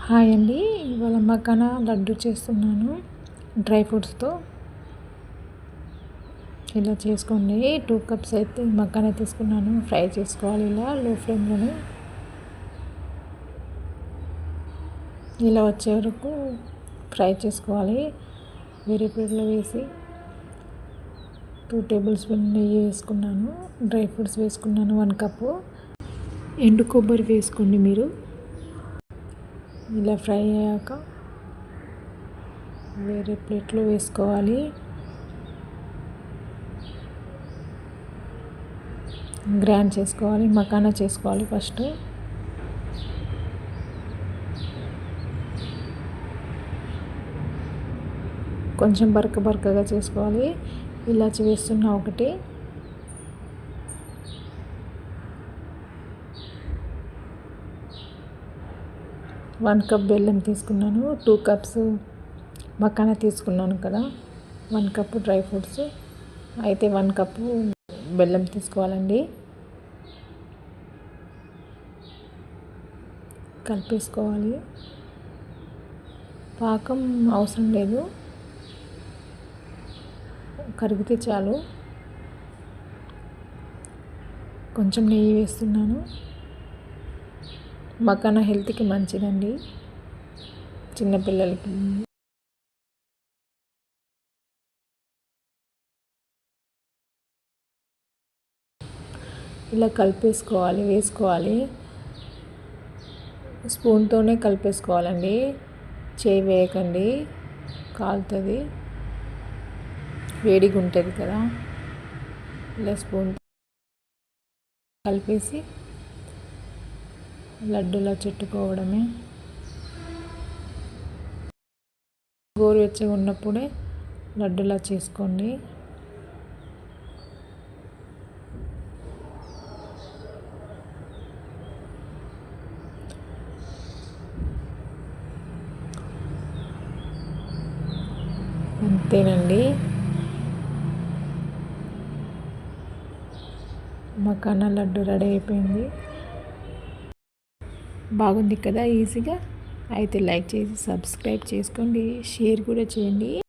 Hi అండి, ఇవాళ మకానా లడ్డు చేస్తున్నాను డ్రై ఫ్రూట్స్తో. ఇలా చేసుకోండి. 2 కప్స్ అయితే మకానా తీసుకున్నాను. ఫ్రై చేసుకోవాలి ఇలా లో ఫ్లేమ్లోనే. ఇలా వచ్చే వరకు ఫ్రై చేసుకోవాలి. వేరే ప్లేట్లో వేసి 2 టేబుల్ స్పూన్ నెయ్యి వేసుకున్నాను. డ్రై ఫ్రూట్స్ వేసుకున్నాను 1 కప్పు. ఎండు కొబ్బరి వేసుకోండి మీరు. ఇలా ఫ్రై అయ్యాక వేరే ప్లేట్లో వేసుకోవాలి. గ్రైండ్ చేసుకోవాలి, మకానా చేసుకోవాలి ఫస్ట్. కొంచెం బరకగా చేసుకోవాలి. ఇలాచి వేస్తున్నా ఒకటి. వన్ కప్ బెల్లం తీసుకున్నాను. 2 కప్స్ మకానా తీసుకున్నాను కదా. 1 కప్పు డ్రై ఫ్రూట్స్ అయితే 1 కప్పు బెల్లం తీసుకోవాలండి. కలిపేసుకోవాలి. పాకం అవసరం లేదు, కరిగితే చాలు. కొంచెం నెయ్యి వేస్తున్నాను. మకానా హెల్త్కి మంచిదండి, చిన్నపిల్లలకి. ఇలా కలిపేసుకోవాలి, వేసుకోవాలి. స్పూన్తోనే కలిపేసుకోవాలండి, చేయి వేయకండి, కాలుతుంది, వేడిగా ఉంటుంది కదా. ఇలా స్పూన్ కలిపేసి లడ్డూలా చుట్టుకోవడమే. గోరువెచ్చగా ఉన్నప్పుడే లడ్డూలా చేసుకోండి. అంతేనండి, మకానా లడ్డు రెడీ అయిపోయింది. బాగుంది కదా, ఈజీగా. అయితే లైక్ చేసి సబ్స్క్రైబ్ చేసుకోండి, షేర్ కూడా చేయండి.